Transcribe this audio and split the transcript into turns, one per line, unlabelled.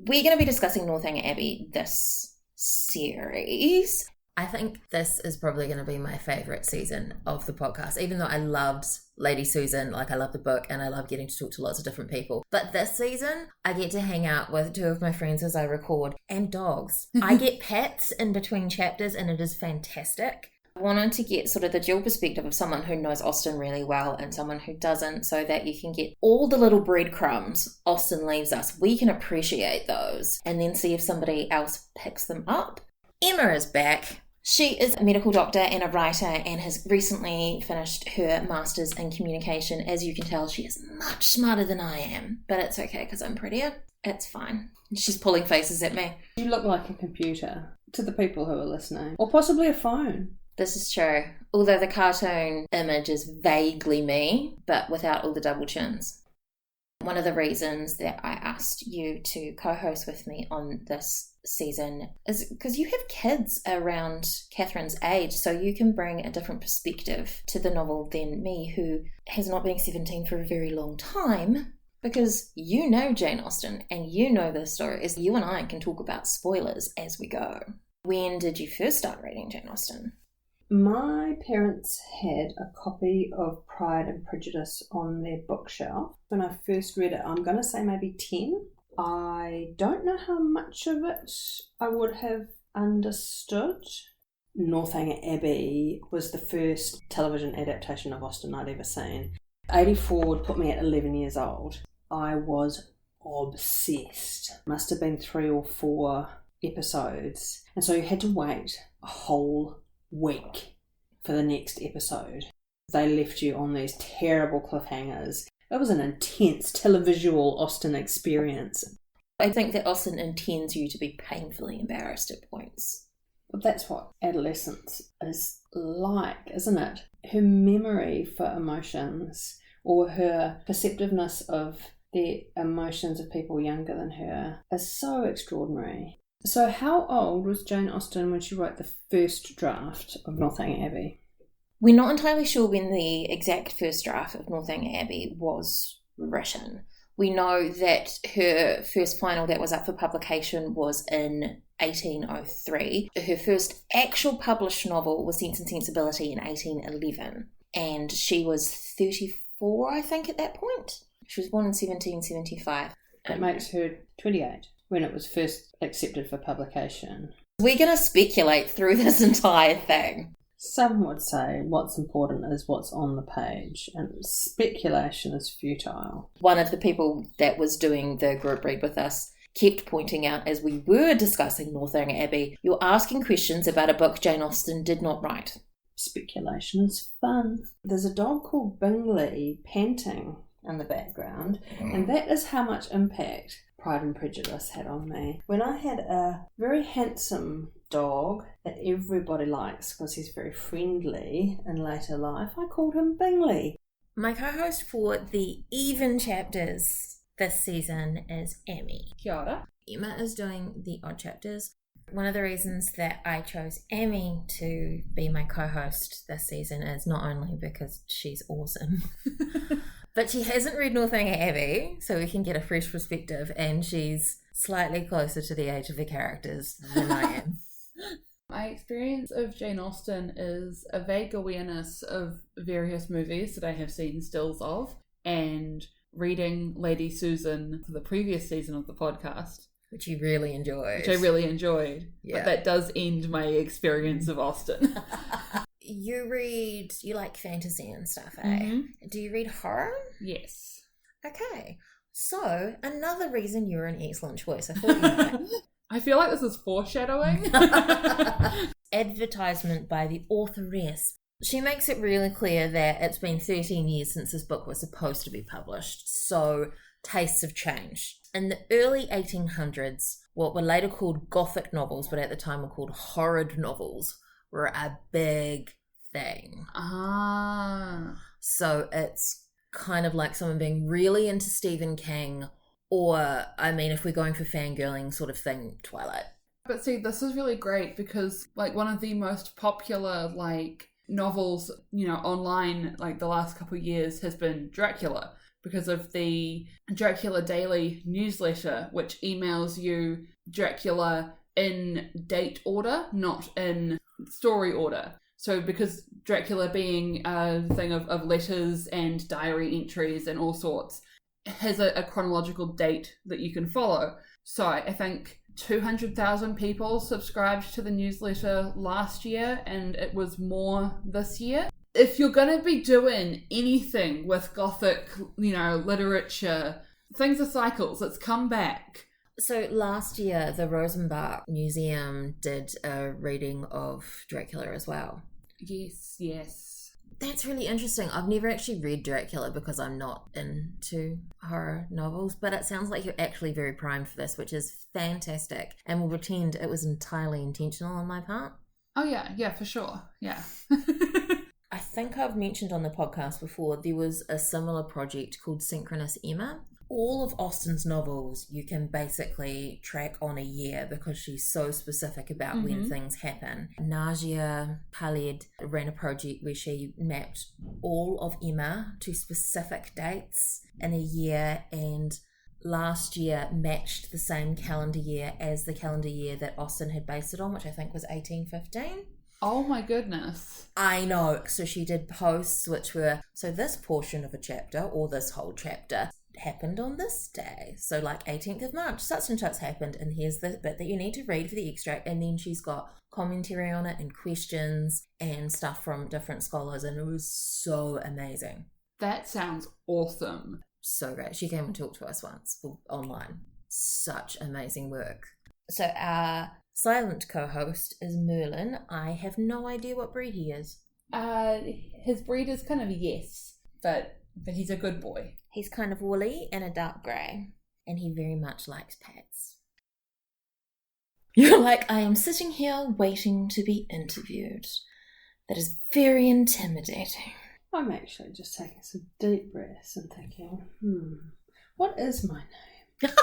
we're going to be discussing Northanger Abbey this series.
I think this is probably going to be my favourite season of the podcast, even though I loved Lady Susan, like I love the book and I love getting to talk to lots of different people. But this season, I get to hang out with two of my friends as I record, and dogs. I get pets in between chapters and it is fantastic. I wanted to get sort of the dual perspective of someone who knows Austen really well and someone who doesn't, so that you can get all the little breadcrumbs Austen leaves us. We can appreciate those and then see if somebody else picks them up. Emma is back. She is a medical doctor and a writer and has recently finished her master's in communication. As you can tell, she is much smarter than I am, but it's okay because I'm prettier. It's fine. She's pulling faces at me.
You look like a computer to the people who are listening, or possibly a phone.
This is true. Although the cartoon image is vaguely me, but without all the double chins. One of the reasons that I asked you to co-host with me on this season is because you have kids around Catherine's age, so you can bring a different perspective to the novel than me, who has not been 17 for a very long time, because you know Jane Austen and you know the story. As you and I can talk about spoilers as we go. When did you first start reading Jane Austen?
My parents had a copy of Pride and Prejudice on their bookshelf. When I first read it, I'm going to say maybe 10. I don't know how much of it I would have understood. Northanger Abbey was the first television adaptation of Austen I'd ever seen. 84 would put me at 11 years old. I was obsessed. Must have been 3 or 4 episodes. And so you had to wait a whole week for the next episode. They left you on these terrible cliffhangers. It was an intense televisual Austen experience.
I think that Austen intends you to be painfully embarrassed at points.
But that's what adolescence is like, isn't it? Her memory for emotions, or her perceptiveness of the emotions of people younger than her, is so extraordinary. So how old was Jane Austen when she wrote the first draft of Northanger Abbey?
We're not entirely sure when the exact first draft of Northanger Abbey was written. We know that her first final that was up for publication was in 1803. Her first actual published novel was Sense and Sensibility in 1811. And she was 34, I think, at that point. She was born in 1775.
That makes her 28 when it was first accepted for publication.
We're going to speculate through this entire thing.
Some would say what's important is what's on the page, and speculation is futile.
One of the people that was doing the group read with us kept pointing out, as we were discussing Northanger Abbey, you're asking questions about a book Jane Austen did not write.
Speculation is fun. There's a dog called Bingley panting in the background, and that is how much impact Pride and Prejudice had on me. When I had a very handsome dog that everybody likes because he's very friendly in later life, I called him Bingley.
My co-host for the even chapters this season is Amme.
Kia ora.
Emma is doing the odd chapters. One of the reasons that I chose Amme to be my co-host this season is not only because she's awesome, but she hasn't read Northanger Abbey, so we can get a fresh perspective, and she's slightly closer to the age of the characters than I am.
My experience of Jane Austen is a vague awareness of various movies that I have seen stills of, and reading Lady Susan for the previous season of the podcast.
Which you really enjoyed.
Which I really enjoyed.
Yeah.
But that does end my experience of Austen.
You like fantasy and stuff, eh?
Mm-hmm.
Do you read horror?
Yes.
Okay. So, another reason you're an excellent choice. I thought you might.
I feel like this is foreshadowing.
Advertisement by the authoress. She makes it really clear that it's been 13 years since this book was supposed to be published, so tastes have changed. In the early 1800s, what were later called Gothic novels, but at the time were called horrid novels, were a big thing.
Ah.
So it's kind of like someone being really into Stephen King, or, I mean, if we're going for fangirling sort of thing, Twilight.
But see, this is really great because, like, one of the most popular, like, novels, you know, online, like, the last couple of years has been Dracula. because of the Dracula Daily newsletter, which emails you Dracula in date order, not in story order. So because Dracula being a thing of letters and diary entries and all sorts, has a chronological date that you can follow. So I think 200,000 people subscribed to the newsletter last year, and it was more this year. If you're going to be doing anything with Gothic, literature, things are cycles. It's come back.
So last year, the Rosenbach Museum did a reading of Dracula as well.
Yes.
That's really interesting. I've never actually read Dracula because I'm not into horror novels, but it sounds like you're actually very primed for this, which is fantastic. And we'll pretend it was entirely intentional on my part.
Oh, yeah, for sure. Yeah.
I think I've mentioned on the podcast before, there was a similar project called Synchronous Emma. All of Austen's novels you can basically track on a year because she's so specific about when things happen. Nadia Khaled ran a project where she mapped all of Emma to specific dates in a year, and last year matched the same calendar year as the calendar year that Austen had based it on, which I think was 1815.
Oh my goodness.
I know. So she did posts which were, so this portion of a chapter or this whole chapter happened on this day. So like 18th of March, such and such happened, and here's the bit that you need to read for the extract. And then she's got commentary on it and questions and stuff from different scholars, and it was so amazing.
That sounds awesome.
So great. She came and talked to us once online. Such amazing work. So our silent co-host is Merlin. I have no idea what breed he is.
His breed is kind of yes, but he's a good boy.
He's kind of woolly and a dark grey, and he very much likes pets. You're like, I am sitting here waiting to be interviewed. That is very intimidating.
I'm actually just taking some deep breaths and thinking, what is my name?